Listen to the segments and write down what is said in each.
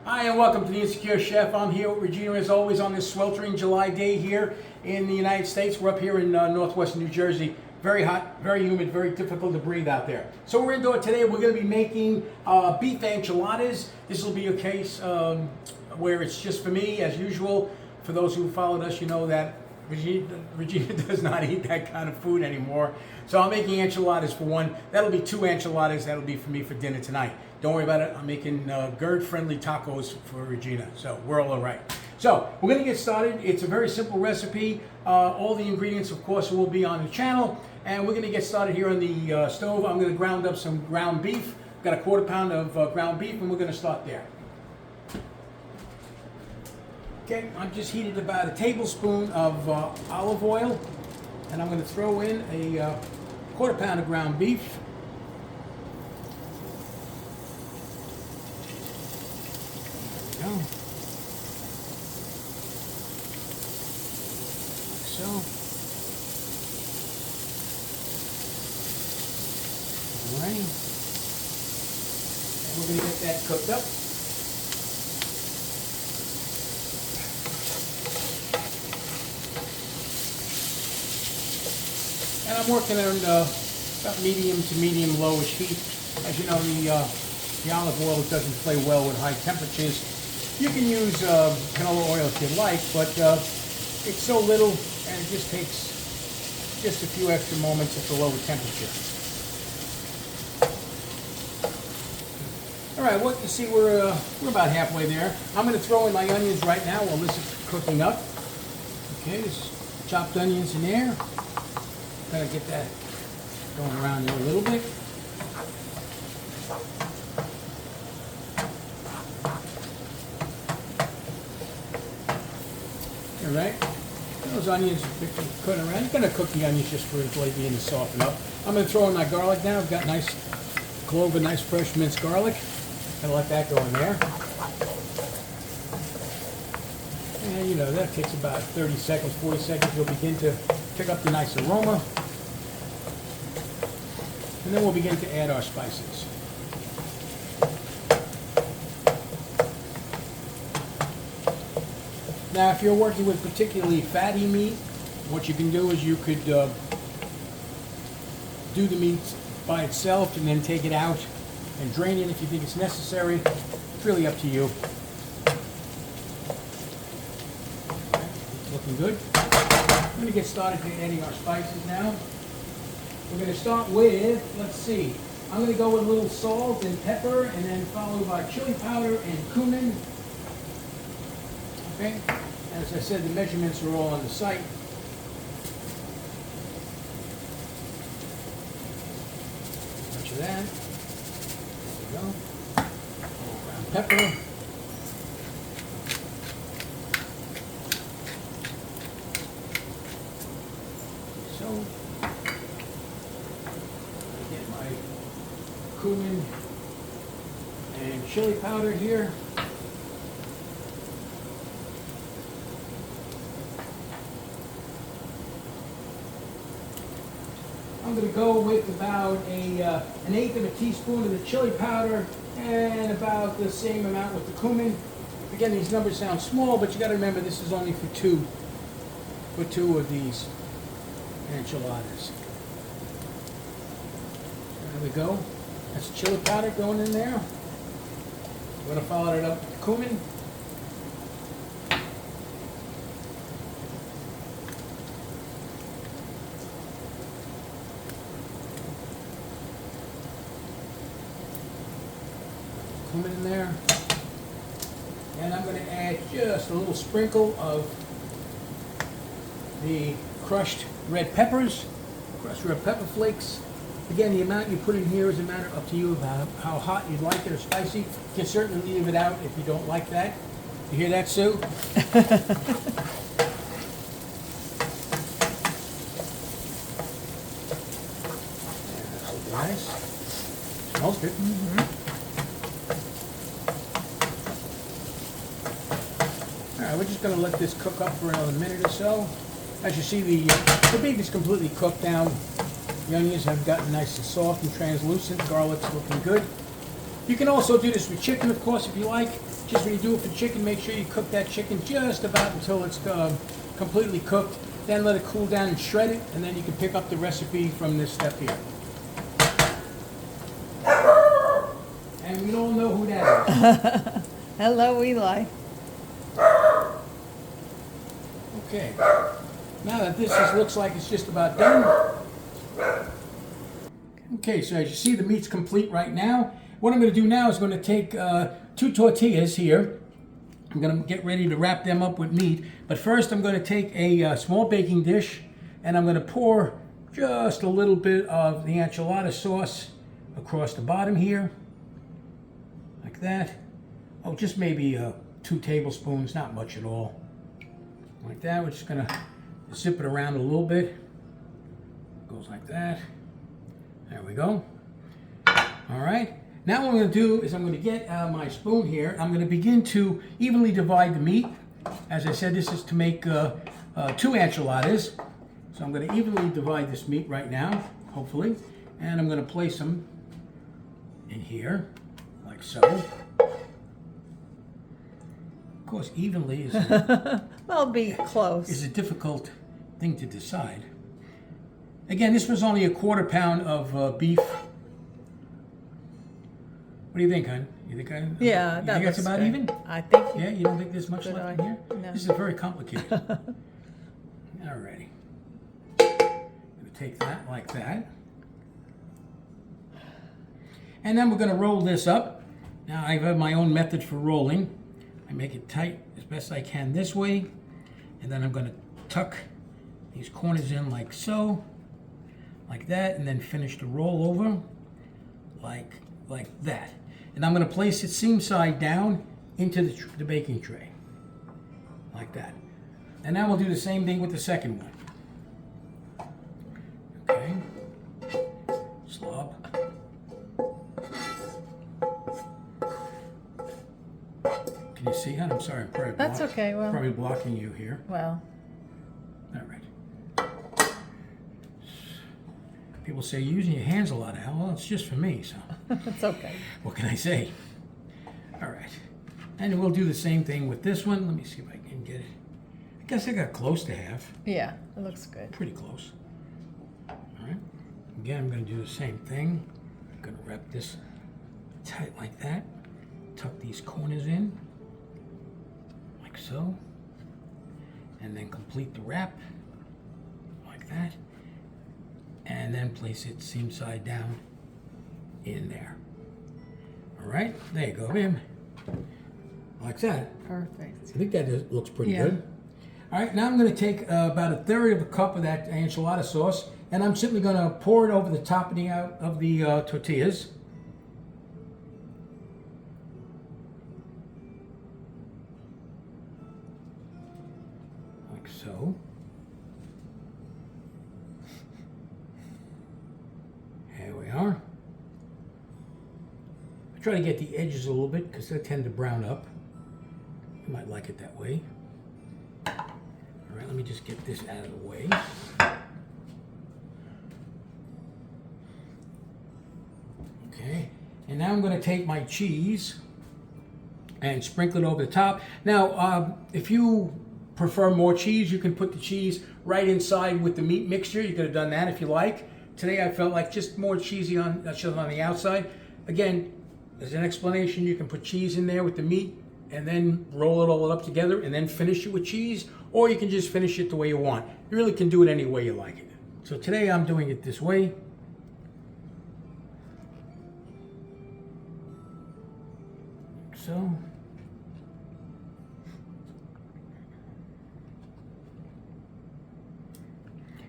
Hi and welcome to the Insecure Chef. I'm here with Regina as always on this sweltering July day here in the United States. We're up here in northwestern New Jersey. Very hot, very humid, very difficult to breathe out there. So we're indoor today. We're going to be making beef enchiladas. This will be a case where it's just for me as usual. For those who followed us, you know that Regina does not eat that kind of food anymore. So I'm making enchiladas for one. That'll be 2 enchiladas. That'll be for me for dinner tonight. Don't worry about it. I'm making GERD-friendly tacos for Regina. So we're all right. So we're going to get started. It's a very simple recipe. All the ingredients, of course, will be on the channel. And we're going to get started here on the stove. I'm going to ground up some ground beef. I've got a 1/4 pound of ground beef, and we're going to start there. Okay, I've just heated about a tablespoon of olive oil, and I'm going to throw in a 1/4 pound of ground beef. There we go. Like so. All right. And we're going to get that cooked up. And I'm working on about medium to medium lowish heat. As you know, the olive oil doesn't play well with high temperatures. You can use canola oil if you like, but it's so little and it just takes just a few extra moments at the lower temperature. All right, well, you see we're about halfway there. I'm going to throw in my onions right now while this is cooking up. Okay, just chopped onions in there. Gotta get that going around there a little bit. All right. Those onions are cooking around. You're gonna cook the onions just for the flavor to soften up. I'm gonna throw in my garlic now. I've got nice clove and nice fresh minced garlic. Gonna let that go in there. And you know, that takes about 30 seconds, 40 seconds. You'll begin to pick up the nice aroma. And then we'll begin to add our spices. Now, if you're working with particularly fatty meat, what you can do is you could do the meat by itself and then take it out and drain it if you think it's necessary. It's really up to you. Okay, it's looking good. I'm going to get started adding our spices now. We're going to start with, let's see, I'm going to go with a little salt and pepper and then followed by chili powder and cumin. Okay, as I said, the measurements are all on the site. Much of that. There we go. Ground pepper. So. Cumin and chili powder here. I'm going to go with about an 1/8 of a teaspoon of the chili powder and about the same amount with the cumin. Again, these numbers sound small, but you got to remember this is only for two of these enchiladas. There we go. That's chili powder going in there. We're going to follow it up with cumin. Cumin in there. And I'm going to add just a little sprinkle of the crushed red peppers, crushed red pepper flakes. Again, the amount you put in here is a matter up to you about how hot you'd like it or spicy. You can certainly leave it out if you don't like that. You hear that, Sue? Yeah, nice. Smells good. Mm-hmm. All right, we're just going to let this cook up for another minute or so. As you see, the beef is completely cooked down. The onions have gotten nice and soft and translucent. Garlic's looking good. You can also do this with chicken, of course, if you like. Just when you do it for chicken, make sure you cook that chicken just about until it's completely cooked. Then let it cool down and shred it, and then you can pick up the recipe from this step here. And we all know who that is. Hello, Eli. Okay. Now that this looks like it's just about done. Okay, so as you see, the meat's complete right now. What I'm going to do now is going to take 2 tortillas here. I'm going to get ready to wrap them up with meat. But first, I'm going to take a small baking dish, and I'm going to pour just a little bit of the enchilada sauce across the bottom here, like that. Oh, just maybe 2 tablespoons, not much at all. Like that. We're just going to zip it around a little bit. Goes like that. There we go. All right. Now what I'm going to do is I'm going to get my spoon here. I'm going to begin to evenly divide the meat. As I said, this is to make 2 enchiladas. So I'm going to evenly divide this meat right now, hopefully. And I'm going to place them in here, like so. Of course, evenly is Well, be close. is a difficult thing to decide. Again, this was only a 1/4 pound of beef. What do you think, hon? You think Yeah, you think that's about good. even? I think. Yeah, you don't think there's much Good left in here? No. This is very complicated. Alrighty. Gonna take that like that. And then we're gonna roll this up. Now I have my own method for rolling. I make it tight as best I can this way. And then I'm gonna tuck these corners in like so, like that, and then finish the roll over like that. And I'm going to place it seam side down into the baking tray, like that. And now we'll do the same thing with the second one. Okay. Slob. Can you see, hon? I'm sorry, I'm probably That's okay, well. probably blocking you here. Well, All right. People say you're using your hands a lot, Al. Well, it's just for me, so it's okay. what can I say? All right. And we'll do the same thing with this one. Let me see if I can get it. I guess I got close to half. Yeah, it looks good. Pretty close. All right. Again, I'm going to do the same thing. I'm going to wrap this tight like that. Tuck these corners in, like so. And then complete the wrap, like that. And then place it seam side down in there. All right, there you go, ma'am. Like that. Perfect. I think that looks pretty Yeah. good. All right, now I'm going to take about 1/3 of a cup of that enchilada sauce, and I'm simply going to pour it over the top of the tortillas. Like so. Here we are. I try to get the edges a little bit because they tend to brown up. You might like it that way. All right, let me just get this out of the way. Okay, and now I'm going to take my cheese and sprinkle it over the top. Now, if you prefer more cheese, you can put the cheese right inside with the meat mixture. You could have done that if you like. Today I felt like just more cheesy on the outside. Again, as an explanation, you can put cheese in there with the meat and then roll it all up together and then finish it with cheese, or you can just finish it the way you want. You really can do it any way you like it. So today I'm doing it this way. Like so.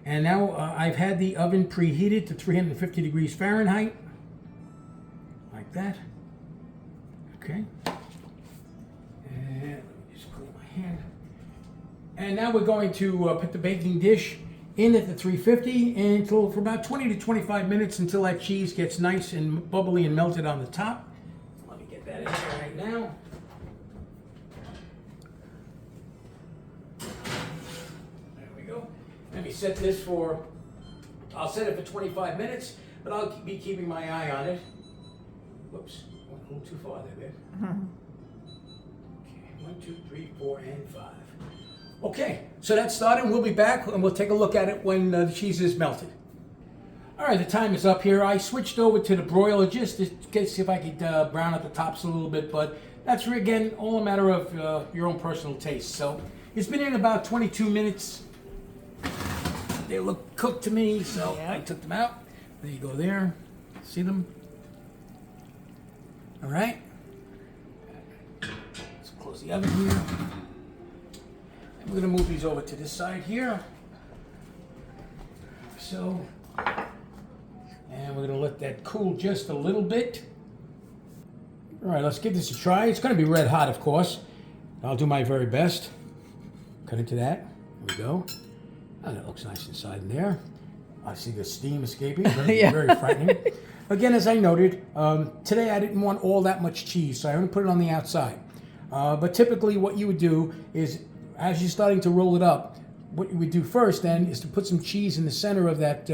And now I've had the oven preheated to 350 degrees Fahrenheit, like that. Okay. And let me just clean my hand. And now we're going to put the baking dish in at the 350 until for about 20 to 25 minutes until that cheese gets nice and bubbly and melted on the top. Let me get that in there right now. Let me set this for, I'll set it for 25 minutes, but I'll be keeping my eye on it. Whoops, A little too far there, babe. Okay, 1, 2, 3, 4, and 5. Okay, so that's started, and we'll be back, and we'll take a look at it when the cheese is melted. All right, the time is up here. I switched over to the broiler just to see if I could brown out the tops a little bit, but that's, again, all a matter of your own personal taste. So it's been in about 22 minutes. They look cooked to me, so Yeah. I took them out. There you go there. See them? All right. Let's close the oven here. And we're going to move these over to this side here. So, and we're going to let that cool just a little bit. All right, let's give this a try. It's going to be red hot, of course. I'll do my very best. Cut into that. There we go. Oh, that looks nice inside in there. I see the steam escaping. Very, Yeah. very frightening. Again, as I noted, today I didn't want all that much cheese, so I only put it on the outside. But typically what you would do is, as you're starting to roll it up, what you would do first then is to put some cheese in the center of that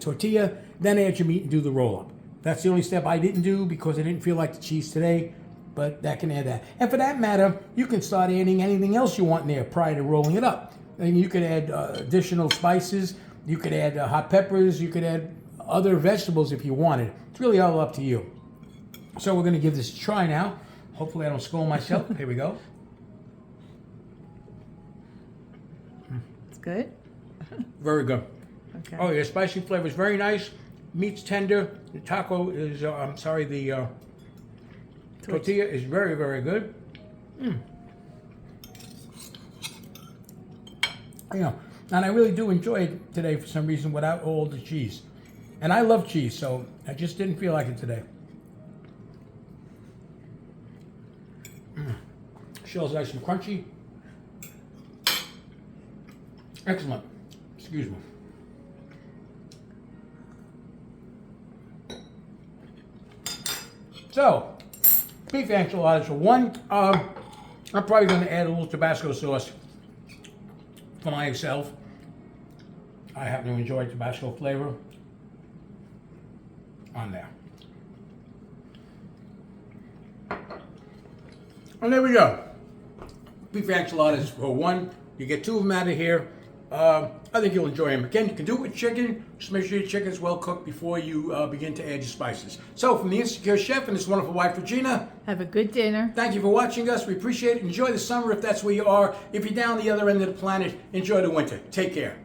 tortilla, then add your meat and do the roll-up. That's the only step I didn't do because I didn't feel like the cheese today, but that can add that. And for that matter, you can start adding anything else you want in there prior to rolling it up. And you could add additional spices, you could add hot peppers, you could add other vegetables if you wanted. It's really all up to you. So we're going to give this a try now. Hopefully I don't scold myself. Here we go. It's good. Very good. Okay. Oh, your spicy flavor is very nice. Meat's tender. The taco is, the tortilla is very, very good. You know, and I really do enjoy it today for some reason without all the cheese. And I love cheese, so I just didn't feel like it today. Shell's nice and crunchy. Excellent. Excuse me. So, beef enchiladas for one. I'm probably going to add a little Tabasco sauce for myself. I happen to enjoy Tabasco flavor on there. And there we go. Beef enchiladas for one. You get 2 of them out of here. I think you'll enjoy them. Again, you can do it with chicken. Just make sure your chicken's well cooked before you begin to add your spices. So, from the Insecure Chef and his wonderful wife, Regina, Have a good dinner. thank you for watching us. We appreciate it. Enjoy the summer if that's where you are. If you're down the other end of the planet, enjoy the winter. Take care.